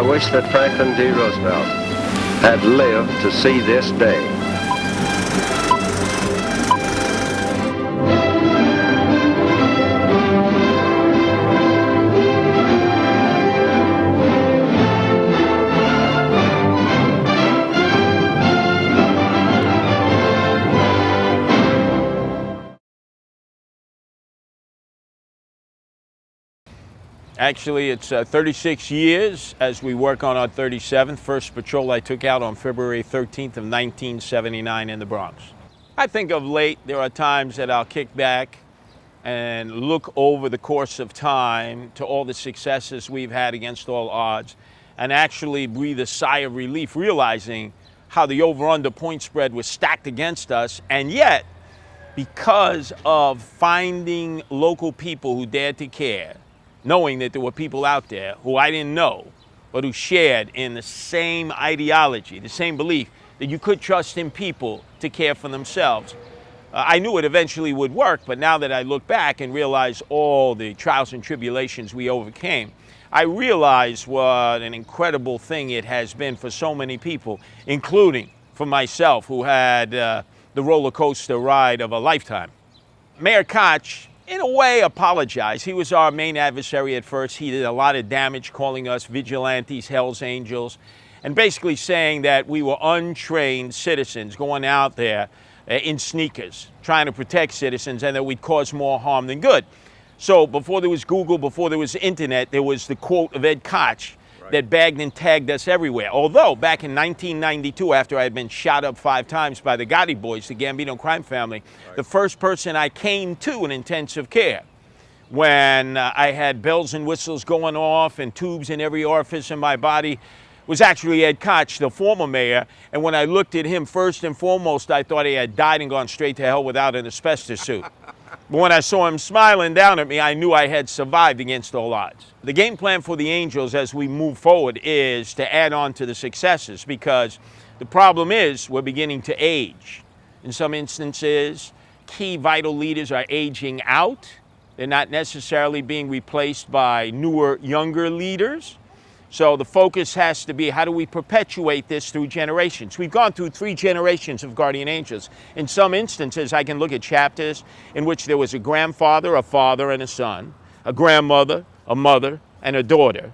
wish that Franklin D. Roosevelt had lived to see this day. Actually, it's 36 years as we work on our 37th. First patrol I took out on February 13th of 1979 in the Bronx. I think of late, there are times that I'll kick back and look over the course of time to all the successes we've had against all odds and actually breathe a sigh of relief, realizing how the over-under point spread was stacked against us, and yet, because of finding local people who dared to care, knowing that there were people out there who I didn't know, but who shared in the same ideology, the same belief that you could trust in people to care for themselves. I knew it eventually would work, but now that I look back and realize all the trials and tribulations we overcame, I realize what an incredible thing it has been for so many people, including for myself, who had the roller coaster ride of a lifetime. Mayor Koch, in a way, apologized. He was our main adversary at first. He did a lot of damage, calling us vigilantes, Hell's Angels, and basically saying that we were untrained citizens going out there in sneakers, trying to protect citizens, and that we'd cause more harm than good. So before there was Google, before there was internet, there was the quote of Ed Koch that bagged and tagged us everywhere. Although back in 1992, after I had been shot up 5 times by the Gotti boys, the Gambino crime family, the first person I came to in intensive care when I had bells and whistles going off and tubes in every orifice in my body was actually Ed Koch, the former mayor. And when I looked at him, first and foremost, I thought he had died and gone straight to hell without an asbestos suit. But when I saw him smiling down at me, I knew I had survived against all odds. The game plan for the Angels as we move forward is to add on to the successes, because the problem is we're beginning to age. In some instances, key vital leaders are aging out. They're not necessarily being replaced by newer, younger leaders. So the focus has to be, how do we perpetuate this through generations? We've gone through 3 generations of guardian angels. In some instances, I can look at chapters in which there was a grandfather, a father, and a son, a grandmother, a mother, and a daughter.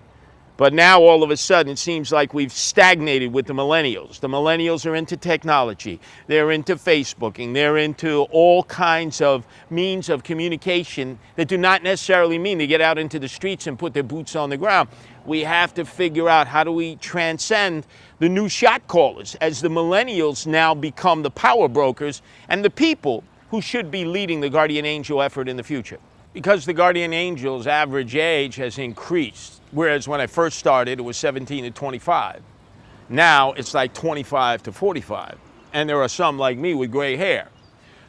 But now all of a sudden it seems like we've stagnated with the millennials. The millennials are into technology. They're into Facebooking. They're into all kinds of means of communication that do not necessarily mean they get out into the streets and put their boots on the ground. We have to figure out, how do we transcend the new shot callers as the millennials now become the power brokers and the people who should be leading the guardian angel effort in the future. Because the guardian angel's average age has increased, whereas when I first started, it was 17 to 25. Now it's like 25 to 45. And there are some like me with gray hair.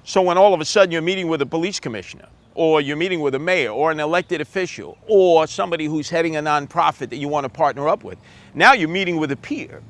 So when all of a sudden you're meeting with a police commissioner, or you're meeting with a mayor, or an elected official, or somebody who's heading a nonprofit that you want to partner up with, now you're meeting with a peer.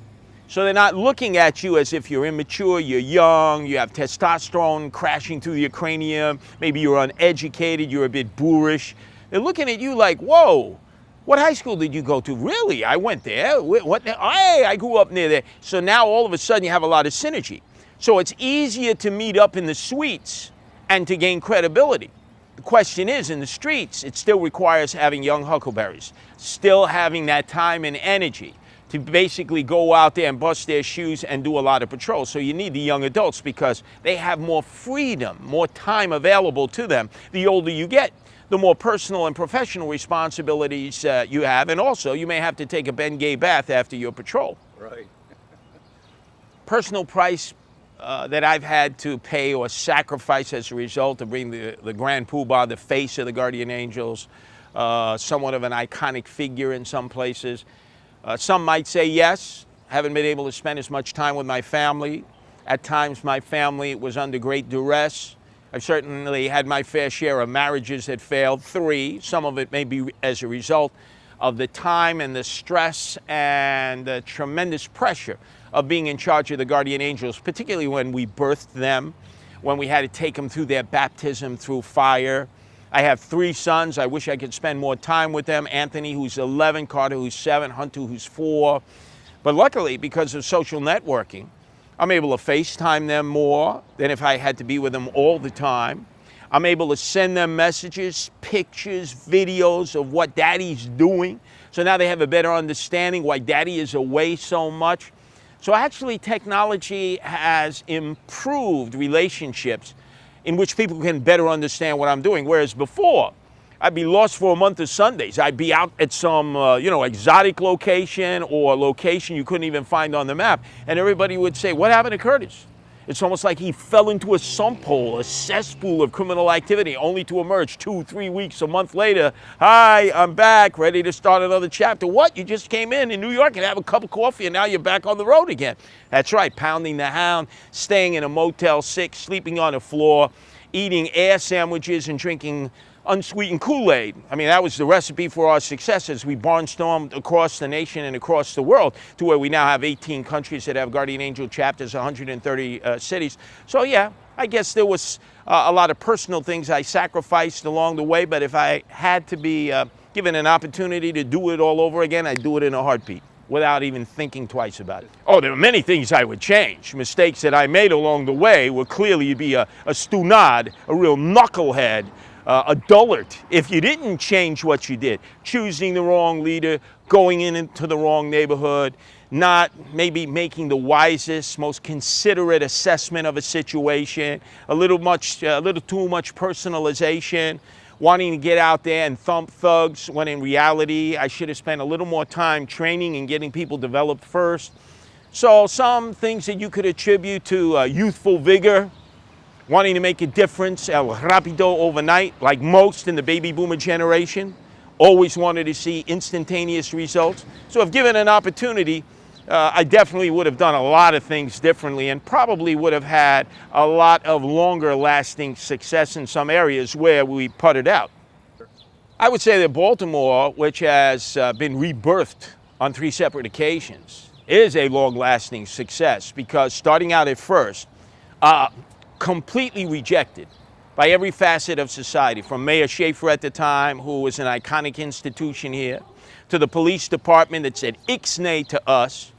So they're not looking at you as if you're immature, you're young, you have testosterone crashing through your cranium, maybe you're uneducated, you're a bit boorish. They're looking at you like, whoa, what high school did you go to? Really? I went there. What? Hey, I grew up near there. So now all of a sudden you have a lot of synergy. So it's easier to meet up in the suites and to gain credibility. The question is, in the streets, it still requires having young huckleberries, still having that time and energy to basically go out there and bust their shoes and do a lot of patrols. So you need the young adults because they have more freedom, more time available to them. The older you get, the more personal and professional responsibilities you have, and also you may have to take a Bengay bath after your patrol. Right. Personal price that I've had to pay or sacrifice as a result of being the Grand Poobah, the face of the Guardian Angels, somewhat of an iconic figure in some places. Some might say yes. Haven't been able to spend as much time with my family. At times my family was under great duress. I've certainly had my fair share of marriages that failed, 3. Some of it may be as a result of the time and the stress and the tremendous pressure of being in charge of the Guardian Angels, particularly when we birthed them, when we had to take them through their baptism through fire. I have 3 sons. I wish I could spend more time with them. Anthony, who's 11, Carter, who's 7, Hunter, who's 4. But luckily, because of social networking, I'm able to FaceTime them more than if I had to be with them all the time. I'm able to send them messages, pictures, videos of what daddy's doing. So now they have a better understanding why daddy is away so much. So actually, technology has improved relationships in which people can better understand what I'm doing. Whereas before, I'd be lost for a month of Sundays. I'd be out at some, exotic location or location you couldn't even find on the map. And everybody would say, what happened to Curtis? It's almost like he fell into a sump hole, a cesspool of criminal activity, only to emerge 2, 3 weeks, a month later. Hi, I'm back, ready to start another chapter. What? You just came in New York and have a cup of coffee and now you're back on the road again. That's right, pounding the hound, staying in a Motel 6, sleeping on the floor, eating air sandwiches and drinking unsweetened Kool-Aid. I mean, that was the recipe for our success as we barnstormed across the nation and across the world to where we now have 18 countries that have Guardian Angel chapters, 130 cities. So yeah, I guess there was a lot of personal things I sacrificed along the way, but if I had to be given an opportunity to do it all over again, I'd do it in a heartbeat without even thinking twice about it. Oh, there are many things I would change. Mistakes that I made along the way would clearly be a stunad, a real knucklehead, a dullard if you didn't change what you did. Choosing the wrong leader, going into the wrong neighborhood, not maybe making the wisest, most considerate assessment of a situation, a little too much personalization, wanting to get out there and thump thugs when in reality I should have spent a little more time training and getting people developed first. So some things that you could attribute to youthful vigor, wanting to make a difference, el rapido overnight, like most in the baby boomer generation, always wanted to see instantaneous results. So if given an opportunity, I definitely would have done a lot of things differently and probably would have had a lot of longer lasting success in some areas where we putted out. I would say that Baltimore, which has been rebirthed on 3 separate occasions, is a long lasting success because starting out at first, completely rejected by every facet of society, from Mayor Schaefer at the time, who was an iconic institution here, to the police department that said ixnay to us,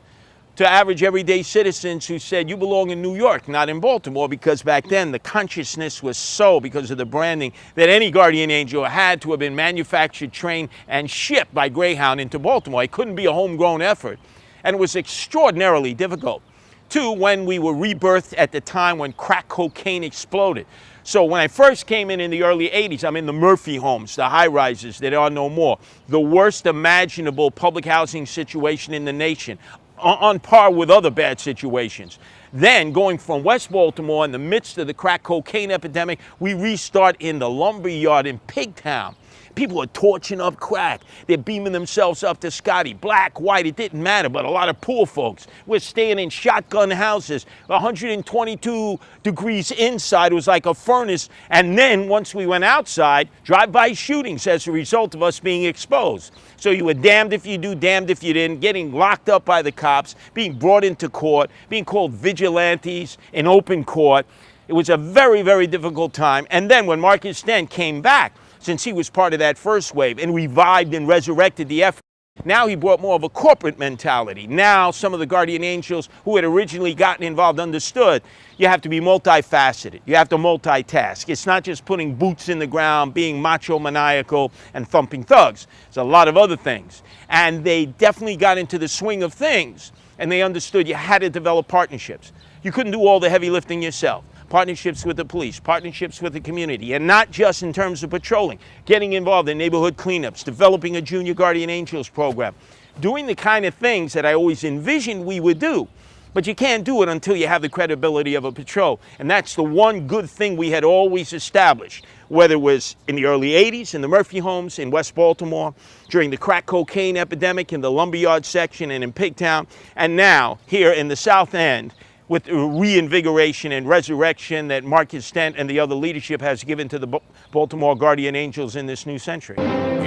to average everyday citizens who said, you belong in New York, not in Baltimore, because back then the consciousness was so, because of the branding, that any guardian angel had to have been manufactured, trained, and shipped by Greyhound into Baltimore. It couldn't be a homegrown effort, and it was extraordinarily difficult. 2, when we were rebirthed at the time when crack cocaine exploded. So when I first came in the early 80s, I'm in the Murphy homes, the high-rises that are no more. The worst imaginable public housing situation in the nation, on par with other bad situations. Then, going from West Baltimore in the midst of the crack cocaine epidemic, we restart in the lumberyard in Pigtown. People are torching up crack. They're beaming themselves up to Scotty. Black, white, it didn't matter, but a lot of poor folks were staying in shotgun houses. 122 degrees inside, it was like a furnace. And then once we went outside, drive-by shootings as a result of us being exposed. So you were damned if you do, damned if you didn't, getting locked up by the cops, being brought into court, being called vigilantes in open court. It was a very, very difficult time. And then when Marcus Dent came back, since he was part of that first wave and revived and resurrected the effort, now he brought more of a corporate mentality. Now some of the guardian angels who had originally gotten involved understood you have to be multifaceted. You have to multitask. It's not just putting boots in the ground, being macho maniacal and thumping thugs. There's a lot of other things. And they definitely got into the swing of things and they understood you had to develop partnerships. You couldn't do all the heavy lifting yourself. Partnerships with the police, partnerships with the community, and not just in terms of patrolling, getting involved in neighborhood cleanups, developing a Junior Guardian Angels program, doing the kind of things that I always envisioned we would do. But you can't do it until you have the credibility of a patrol. And that's the one good thing we had always established, whether it was in the early 80s in the Murphy homes in West Baltimore, during the crack cocaine epidemic in the lumberyard section and in Pigtown, and now here in the South End, with the reinvigoration and resurrection that Marcus Dent and the other leadership has given to the Baltimore Guardian Angels in this new century.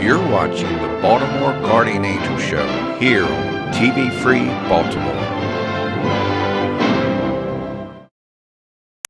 You're watching the Baltimore Guardian Angel Show here on TV Free Baltimore.